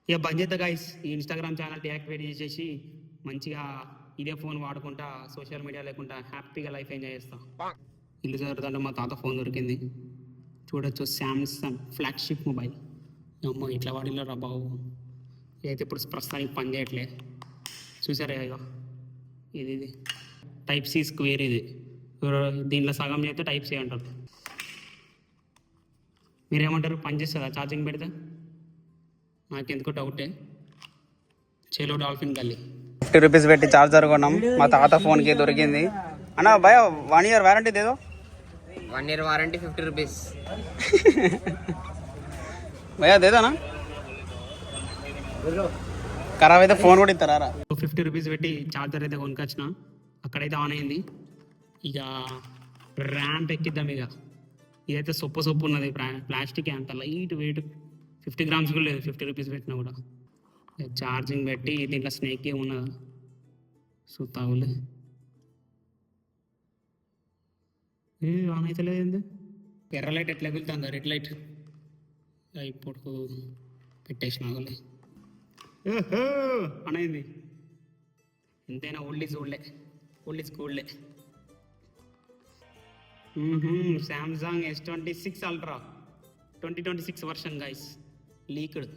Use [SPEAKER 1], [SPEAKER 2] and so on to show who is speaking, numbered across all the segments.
[SPEAKER 1] ఇక బంద్ చేద్దా గైస్, ఈ Instagram channel deactivate చేసేసి మంచిగా ఇదే ఫోన్ వాడుకుంటా సోషల్ మీడియా లేకుండా హ్యాపీగా లైఫ్ ఎంజాయ్ చేస్తాం. ఇల్లు జరుగుతుంటే మా తాత ఫోన్ దొరికింది, చూడొచ్చు శాంసంగ్ ఫ్లాగ్షిప్ మొబైల్. అమ్మ ఇట్లా వాడిలో రా బాబు, అయితే ఇప్పుడు ప్రస్తుతానికి పని చేయట్లే. చూసారా ఇక ఇది టైప్ సి స్క్వేర్, ఇది దీంట్లో సగం చేస్తే టైప్ సి అంటారు. మీరేమంటారు, పని చేస్తుందా ఛార్జింగ్ పెడితే? నాకెందుకో డౌటే. చేలో డాల్ఫిన్ గల్లీ 50 రూపీస్ పెట్టి ఛార్జర్ కొన్నాం, మా తాత ఫోన్కి దొరికింది. అన్న భయ 1 year వారంటీ దేదో.
[SPEAKER 2] 1 year వారంటీ 50 రూపీస్
[SPEAKER 1] భయ దేదానా? ఖరాబ్ అయితే ఫోన్ కూడా ఇస్తారా? 50 రూపీస్ పెట్టి ఛార్జర్ అయితే కొనుకొచ్చిన, అక్కడైతే ఆన్ అయింది. ఇక ర్యాంప్ ఎక్కిద్దాం. ఇక ఇదైతే సొప్పు ఉన్నది, ప్లాస్టిక్ అంత లైట్ వెయిట్, 50 grams కూడా లేదు 50 రూపీస్ పెట్టినా కూడా. ఛార్జింగ్ పెట్టి దీంట్లో స్నేక్ ఏమి ఉన్నదా చూస్తావులే. ఆన్ అయితే లేదు, ఎర్ర లైట్ ఎట్లా వెళ్తుందా, రెడ్ లైట్. ఇప్పుడు పెట్టేసినావులే, అనేది ఎంతైనా ఓల్డ్ ఈజ్ గోల్డే. Samsung S26 Ultra 2026 version guys, leaked.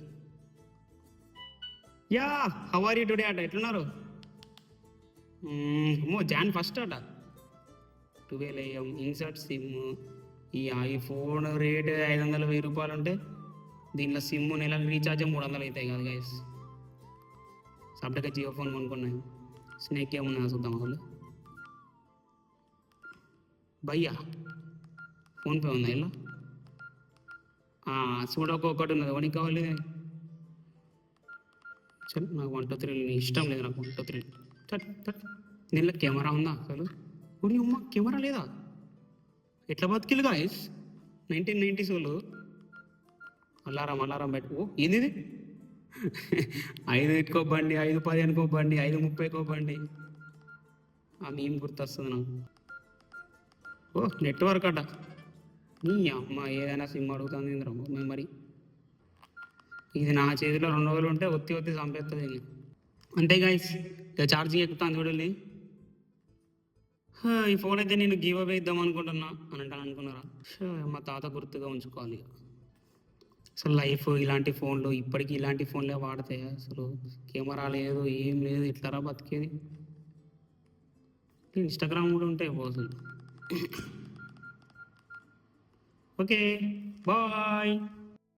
[SPEAKER 1] Yeah how are you today అట, ఎట్లున్నారు? Jan 1st అట, 12 AM ఇన్సర్ట్ సిమ్. ఈ ఐఫోన్ రేట్ 500-1000 రూపాయలు ఉంటే దీంట్లో సిమ్ నెలకు రీఛార్జ్ 300 అవుతాయి కదా గైస్. సబ్డగా జియో ఫోన్ కొనుక్కున్నాను, స్నేక్ ఏమున్నా చూద్దాం. వాళ్ళు భయ్యా ఫోన్పే ఉందా ఇలా? చూడొక్కటి ఉన్నది, వనికి కావాలి. చల్, నాకు 1 2 3 ఇష్టం లేదు, నాకు 1 2 3 తట్. దీనిలో కెమెరా ఉందా అసలు? ఉడి అమ్మ, కెమెరా లేదా? ఎట్లా బతికిలు గాయస్ 1990s వాళ్ళు. అలారం పెట్టి, ఏంది 5 బండి, 5-15 బండి, 5-30 బండి. ఏం గుర్తొస్తుంది నాకు. నెట్వర్క్ అట. నీ అమ్మ, ఏదైనా సిమ్ అడుగుతుంది మెమరీ. ఇది నా చేతిలో 2 రోజులు ఉంటే ఒత్తి చంపేస్తుంది. అంతే గైస్, ఇక ఛార్జింగ్ ఎక్కుతాను చూడండి. ఈ ఫోన్ అయితే నేను గివ్ అవే ఇద్దాం అనుకుంటున్నా అని అనుకున్నారా? మా తాత గుర్తుగా ఉంచుకోవాలి. అసలు లైఫ్ ఇలాంటి ఫోన్లు, ఇప్పటికీ ఇలాంటి ఫోన్లే వాడతాయి. అసలు కెమెరా లేదు, ఏం లేదు, ఇట్లారా బతికేది. ఇన్స్టాగ్రామ్ కూడా ఉంటాయి అసలు. Okay bye.